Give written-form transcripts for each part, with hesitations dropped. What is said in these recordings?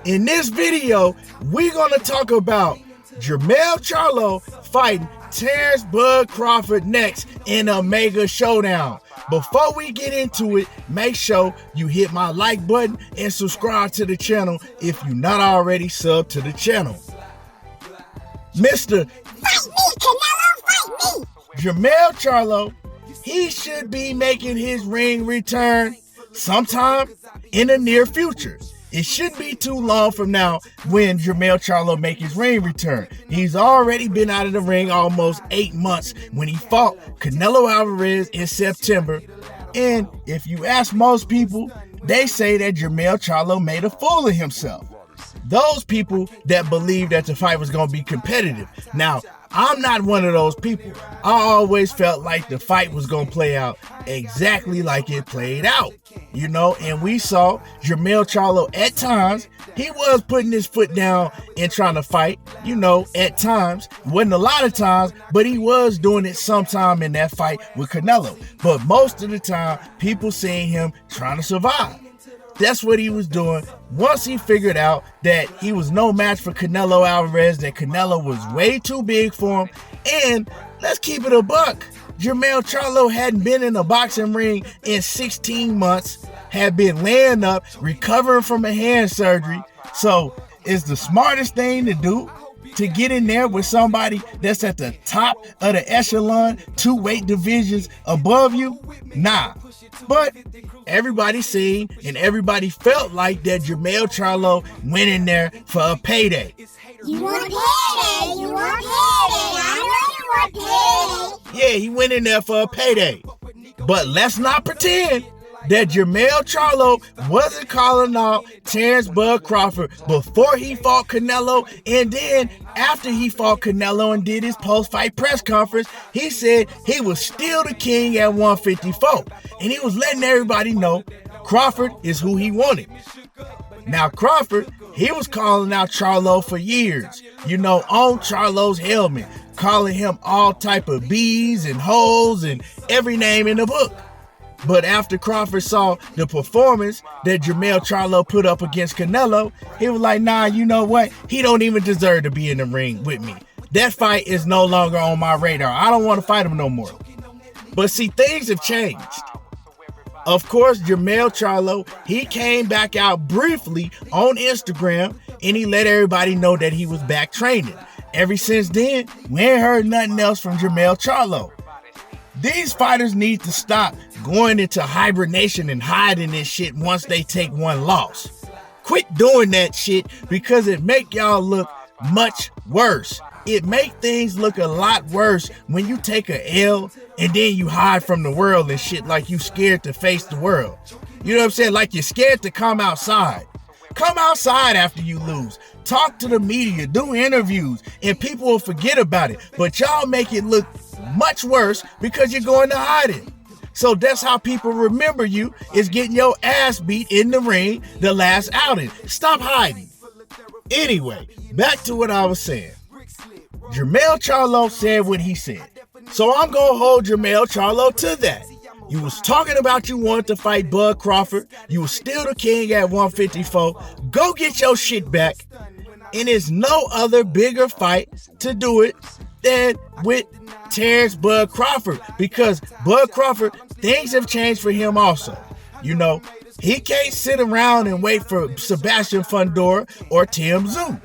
In this video, we're going to talk about Jermell Charlo fighting Terence Bud Crawford next in a mega showdown. Before we get into it, make sure you hit my like button and subscribe to the channel if you're not already subbed to the channel. Mr. Fight me, Canelo, fight me! Jermell Charlo, he should be making his ring return sometime in the near future. It shouldn't be too long from now when Jermell Charlo make his ring return. He's already been out of the ring almost 8 months when he fought Canelo Alvarez in September. And if you ask most people, they say that Jermell Charlo made a fool of himself. Those people that believe that the fight was going to be competitive. Now, I'm not one of those people. I always felt like the fight was going to play out exactly like it played out, and we saw Jermell Charlo at times, he was putting his foot down and trying to fight, at times. Wasn't a lot of times, but he was doing it sometime in that fight with Canelo. But most of the time, people seeing him trying to survive. That's what he was doing. Once he figured out that he was no match for Canelo Alvarez, that Canelo was way too big for him, and let's keep it a buck, Jermell Charlo hadn't been in a boxing ring in 16 months, had been laying up, recovering from a hand surgery. So it's the smartest thing to do to get in there with somebody that's at the top of the echelon, 2 weight divisions above you? Nah. But everybody seen and everybody felt like that Jermell Charlo went in there for a payday. You want payday, you want payday, I know you want payday. Yeah, he went in there for a payday. But let's not pretend that Jermell Charlo wasn't calling out Terence Bud Crawford before he fought Canelo, and then after he fought Canelo and did his post-fight press conference, he said he was still the king at 154, and he was letting everybody know Crawford is who he wanted. Now Crawford, he was calling out Charlo for years, on Charlo's helmet, calling him all type of B's and hoes and every name in the book. But after Crawford saw the performance that Jermell Charlo put up against Canelo, he was like, nah, you know what? He don't even deserve to be in the ring with me. That fight is no longer on my radar. I don't want to fight him no more. But see, things have changed. Of course, Jermell Charlo, he came back out briefly on Instagram and he let everybody know that he was back training. Ever since then, we ain't heard nothing else from Jermell Charlo. These fighters need to stop going into hibernation and hiding this shit once they take one loss. Quit doing that shit because it make y'all look much worse. It make things look a lot worse when you take a L and then you hide from the world and shit like you scared to face the world. You know what I'm saying? Like you're scared to come outside. Come outside after you lose. Talk to the media, do interviews, and people will forget about it. But y'all make it look much worse because you're going to hide it. So that's how people remember you, is getting your ass beat in the ring the last outing. Stop hiding. Anyway, back to what I was saying. Jermell Charlo said what he said. So I'm going to hold Jermell Charlo to that. You was talking about you wanted to fight Bud Crawford. You was still the king at 154. Go get your shit back. And there's no other bigger fight to do it than with Terence Bud Crawford, because Bud Crawford, things have changed for him also. He can't sit around and wait for Sebastian Fundora or Tim Tszyu.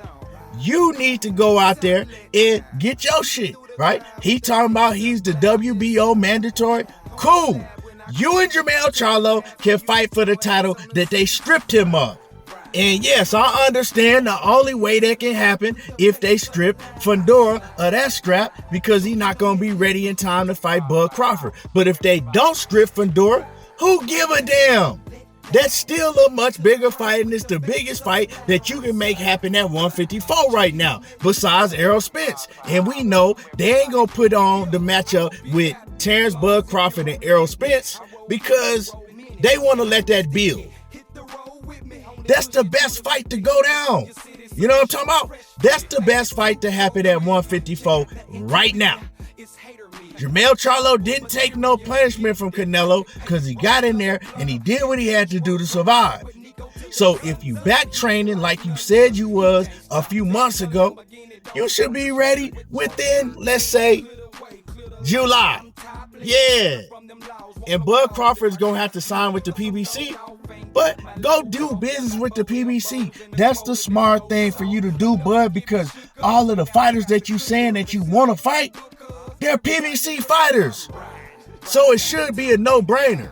You need to go out there and get your shit, right? He talking about he's the WBO mandatory. Cool. You and Jermell Charlo can fight for the title that they stripped him of. And yes, I understand the only way that can happen if they strip Fundora of that strap, because he's not going to be ready in time to fight Bud Crawford. But if they don't strip Fundora, who give a damn? That's still a much bigger fight, and it's the biggest fight that you can make happen at 154 right now, besides Errol Spence. And we know they ain't going to put on the matchup with Terence Bud Crawford and Errol Spence because they want to let that build. That's the best fight to go down. You know what I'm talking about? That's the best fight to happen at 154 right now. Jermell Charlo didn't take no punishment from Canelo because he got in there and he did what he had to do to survive. So if you back training like you said you was a few months ago, you should be ready within, let's say, July. Yeah. And Bud Crawford's going to have to sign with the PBC. But go do business with the PBC. That's the smart thing for you to do, Bud, because all of the fighters that you saying that you want to fight, they're PBC fighters. So it should be a no-brainer.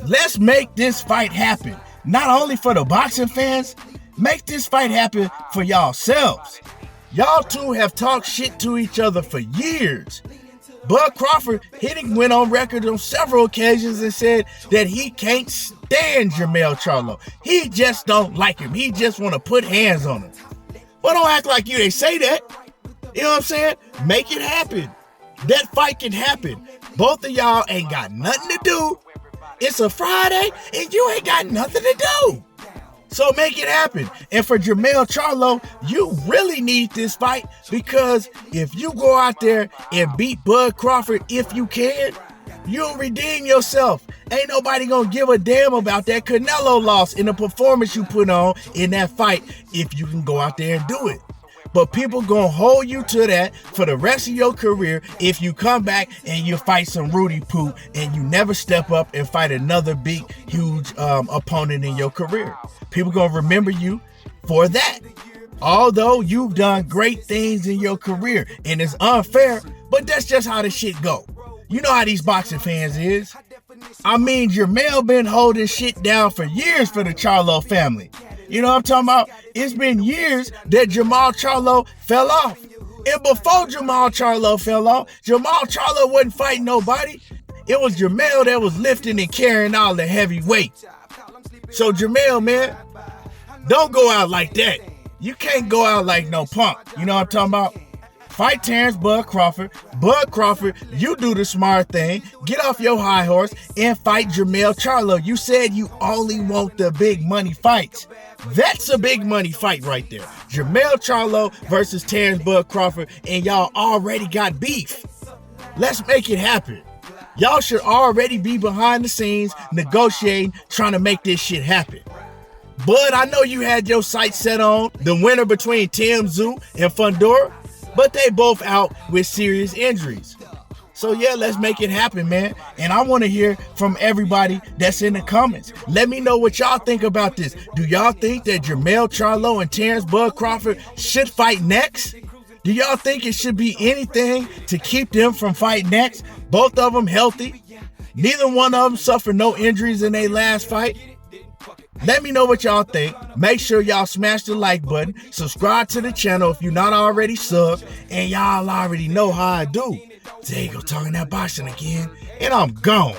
Let's make this fight happen. Not only for the boxing fans, make this fight happen for yourselves. Y'all two have talked shit to each other for years. Bud Crawford went on record on several occasions and said that he can't stand Jermell Charlo. He just don't like him. He just want to put hands on him. Well, don't act like you ain't say that. You know what I'm saying? Make it happen. That fight can happen. Both of y'all ain't got nothing to do. It's a Friday and you ain't got nothing to do. So make it happen. And for Jermell Charlo, you really need this fight, because if you go out there and beat Bud Crawford, if you can, you'll redeem yourself. Ain't nobody gonna give a damn about that Canelo loss in the performance you put on in that fight if you can go out there and do it. But people gonna hold you to that for the rest of your career if you come back and you fight some Rudy Poo and you never step up and fight another big, huge opponent in your career. People gonna remember you for that. Although you've done great things in your career, and it's unfair, but that's just how the shit go. You know how these boxing fans is. I mean, Jermell been holding shit down for years for the Charlo family. You know what I'm talking about? It's been years that Jermell Charlo fell off. And before Jermell Charlo fell off, Jermell Charlo wasn't fighting nobody. It was Jermell that was lifting and carrying all the heavy weight. So Jermell, man, don't go out like that. You can't go out like no punk. You know what I'm talking about? Fight Terence Bud Crawford. Bud Crawford, you do the smart thing. Get off your high horse and fight Jermell Charlo. You said you only want the big money fights. That's a big money fight right there. Jermell Charlo versus Terence Bud Crawford, and y'all already got beef. Let's make it happen. Y'all should already be behind the scenes, negotiating, trying to make this shit happen. Bud, I know you had your sights set on the winner between Tim Tszyu and Fundora, but they both out with serious injuries. So yeah, let's make it happen, man. And I want to hear from everybody that's in the comments. Let me know what y'all think about this. Do y'all think that Jermell Charlo and Terence Bud Crawford should fight next? Do y'all think it should be anything to keep them from fighting next? Both of them healthy. Neither one of them suffered no injuries in their last fight. Let me know what y'all think. Make sure y'all smash the like button. Subscribe to the channel if you're not already subbed. And y'all already know how I do. There you go, talking that boxing again. And I'm gone.